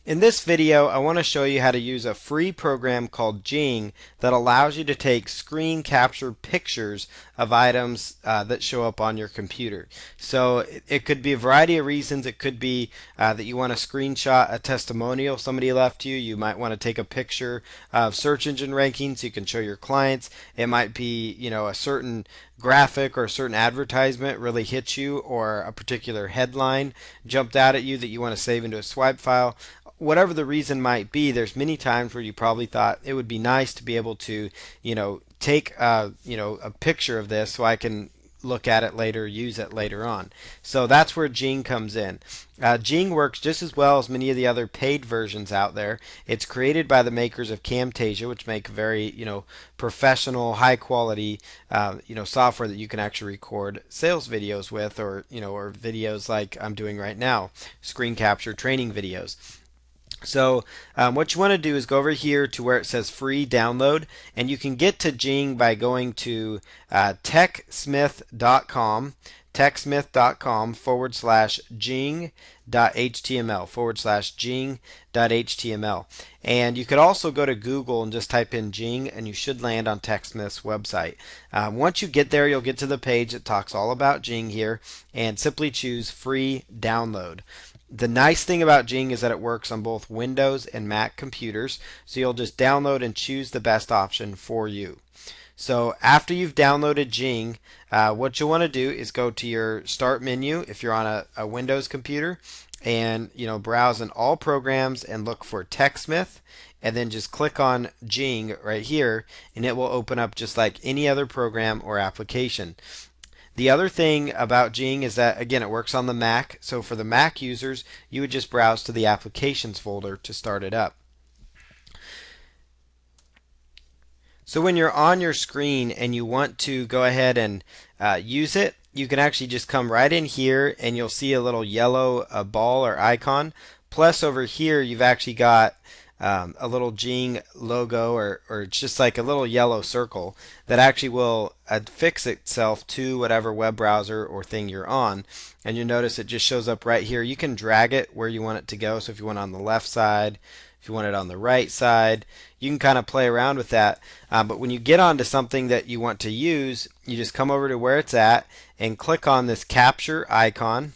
In this video, I want to show you how to use a free program called Jing that allows you to take screen capture pictures of items that show up on your computer. So it could be a variety of reasons. It could be that you want to screenshot a testimonial somebody left you. You might want to take a picture of search engine rankings so you can show your clients. It might be, a certain graphic or a certain advertisement really hit you, or a particular headline jumped out at you that you want to save into a swipe file. Whatever the reason might be, there's many times where you probably thought it would be nice to be able to, take a picture of this so I can look at it later, use it later on. So that's where Jing comes in. Jing works just as well as many of the other paid versions out there. It's created by the makers of Camtasia, which make very, professional, high quality, software that you can actually record sales videos with, or videos like I'm doing right now, screen capture training videos. So what you want to do is go over here to where it says free download, and you can get to Jing by going to techsmith.com/jing.html. And you could also go to Google and just type in Jing, and you should land on TechSmith's website. Once you get there, you'll get to the page that talks all about Jing here, and simply choose free download. The nice thing about Jing is that it works on both Windows and Mac computers, so you'll just download and choose the best option for you. So after you've downloaded Jing, what you'll want to do is go to your Start menu if you're on a Windows computer, and browse in all programs and look for TechSmith, and then just click on Jing right here, and it will open up just like any other program or application. The other thing about Jing is that, again, it works on the Mac. So for the Mac users, you would just browse to the Applications folder to start it up. So when you're on your screen and you want to go ahead and use it, you can actually just come right in here, and you'll see a little yellow ball or icon. Plus over here, you've actually got a little Jing logo, or it's just like a little yellow circle that actually will affix itself to whatever web browser or thing you're on. And you'll notice it just shows up right here. You can drag it where you want it to go. So if you want it on the left side, if you want it on the right side, you can kind of play around with that. But when you get onto something that you want to use, you just come over to where it's at and click on this capture icon,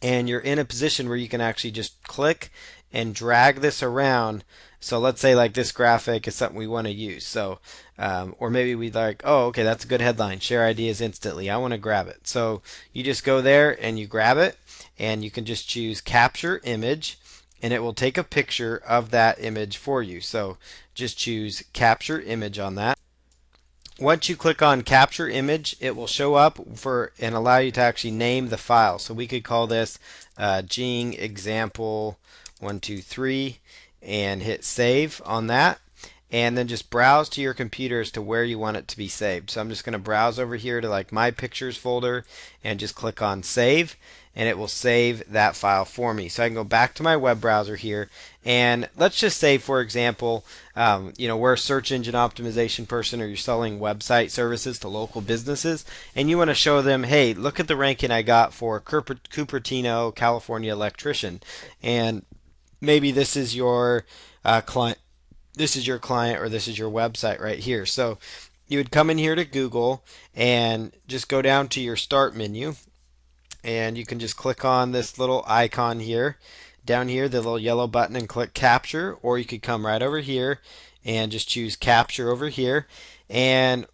and you're in a position where you can actually just click and drag this around. So let's say like this graphic is something we want to use. So, or maybe we'd like, oh, okay, that's a good headline. Share ideas instantly. I want to grab it. So you just go there and you grab it, and you can just choose capture image, and it will take a picture of that image for you. So just choose capture image on that. Once you click on capture image, it will show up and allow you to actually name the file. So we could call this Jing example 123 and hit save on that, and then just browse to your computer as to where you want it to be saved. So I'm just going to browse over here to like my pictures folder and just click on save, and it will save that file for me. So I can go back to my web browser here, and let's just say, for example, we're a search engine optimization person, or you're selling website services to local businesses, and you want to show them, hey, look at the ranking I got for Cupertino, California electrician, and maybe this is your client. This is your client, or this is your website right here. So you would come in here to Google and just go down to your Start menu, and you can just click on this little icon here, down here, the little yellow button, and click capture. Or you could come right over here and just choose capture over here. And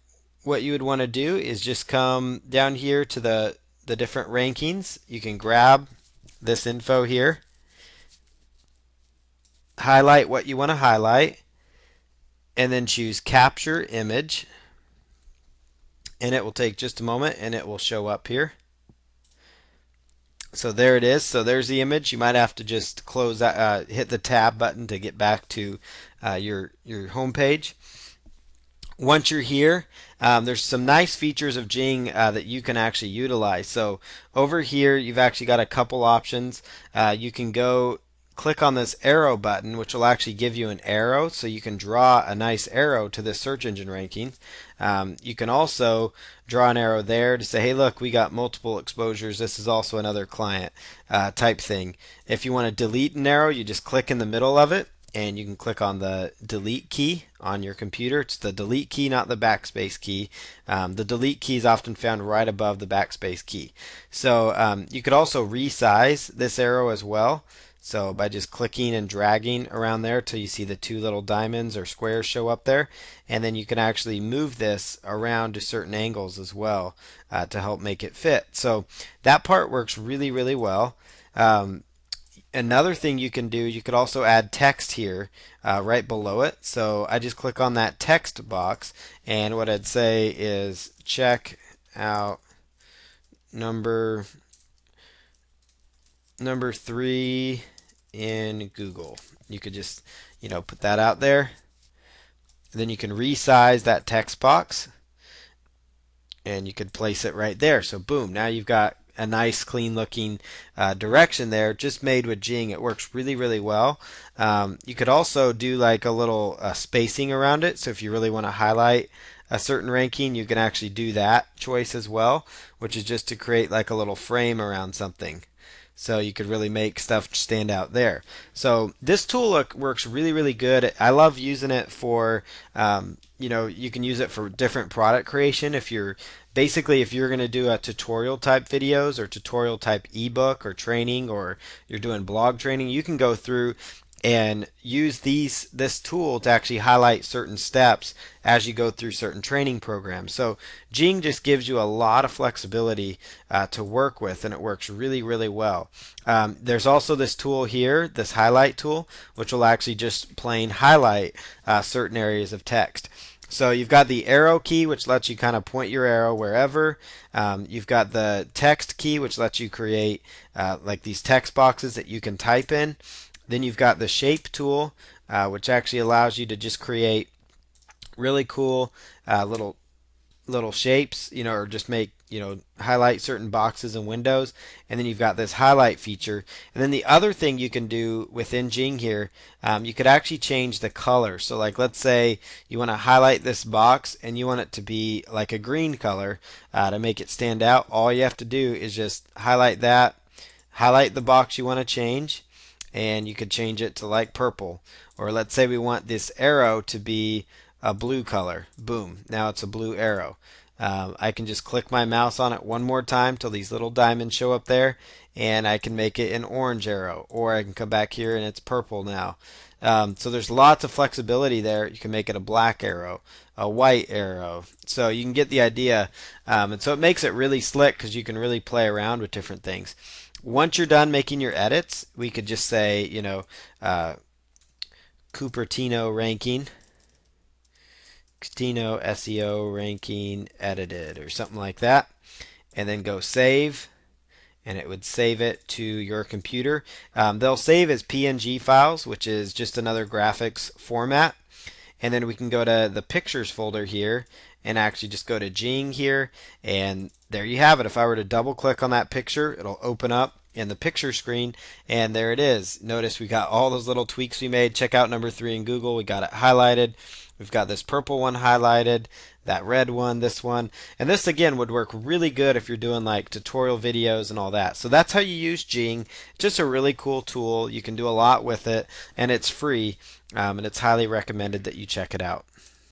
what you would want to do is just come down here to the different rankings. You can grab this info here, highlight what you want to highlight, and then choose capture image, and it will take just a moment and it will show up here. So there it is. So there's the image. You might have to just close that, hit the tab button to get back to your home page. Once you're here, there's some nice features of Jing that you can actually utilize. So over here, you've actually got a couple options. You can go click on this arrow button, which will actually give you an arrow, so you can draw a nice arrow to this search engine ranking. You can also draw an arrow there to say, hey, look, we got multiple exposures. This is also another client type thing. If you want to delete an arrow, you just click in the middle of it, and you can click on the delete key on your computer. It's the delete key, not the backspace key. The delete key is often found right above the backspace key. So you could also resize this arrow as well. So by just clicking and dragging around there till you see the two little diamonds or squares show up there, and then you can actually move this around to certain angles as well to help make it fit. So that part works really, really well. Another thing you can do, you could also add text here right below it. So I just click on that text box, and what I'd say is check out number 3 in Google. You could just, put that out there. Then you can resize that text box, and you could place it right there. So boom, now you've got a nice clean looking direction there, just made with Jing. It works really, really well. You could also do like a little spacing around it. So if you really want to highlight a certain ranking, you can actually do that choice as well, which is just to create like a little frame around something. So you could really make stuff stand out there. So this tool works really, really good. I love using it for, you can use it for different product creation. If you're going to do a tutorial type videos or tutorial type ebook or training, or you're doing blog training, you can go through and use this tool to actually highlight certain steps as you go through certain training programs. So Jing just gives you a lot of flexibility to work with, and it works really, really well. There's also this tool here, this highlight tool, which will actually just plain highlight certain areas of text. So you've got the arrow key, which lets you kind of point your arrow wherever. You've got the text key, which lets you create like these text boxes that you can type in. Then you've got the shape tool, which actually allows you to just create really cool little shapes, or just make, highlight certain boxes and windows. And then you've got this highlight feature. And then the other thing you can do within Jing here, you could actually change the color. So like, let's say you want to highlight this box and you want it to be like a green color to make it stand out. All you have to do is just highlight that, highlight the box you want to change, and you could change it to like purple. Or let's say we want this arrow to be a blue color. Boom, now it's a blue arrow. I can just click my mouse on it one more time till these little diamonds show up there, and I can make it an orange arrow, or I can come back here and it's purple now. So there's lots of flexibility there. You can make it a black arrow, a white arrow. So you can get the idea. And so it makes it really slick because you can really play around with different things. Once you're done making your edits, we could just say, Cupertino ranking, Cupertino SEO ranking edited, or something like that, and then go save, and it would save it to your computer. They'll save as PNG files, which is just another graphics format. And then we can go to the pictures folder here and actually just go to Jing here, and there you have it. If I were to double click on that picture, it'll open up in the picture screen, and there it is. Notice we got all those little tweaks we made. Check out number 3 in Google. We got it highlighted. We've got this purple one highlighted, that red one, this one. And this again would work really good if you're doing like tutorial videos and all that. So that's how you use Jing. Just a really cool tool. You can do a lot with it, and it's free, and it's highly recommended that you check it out.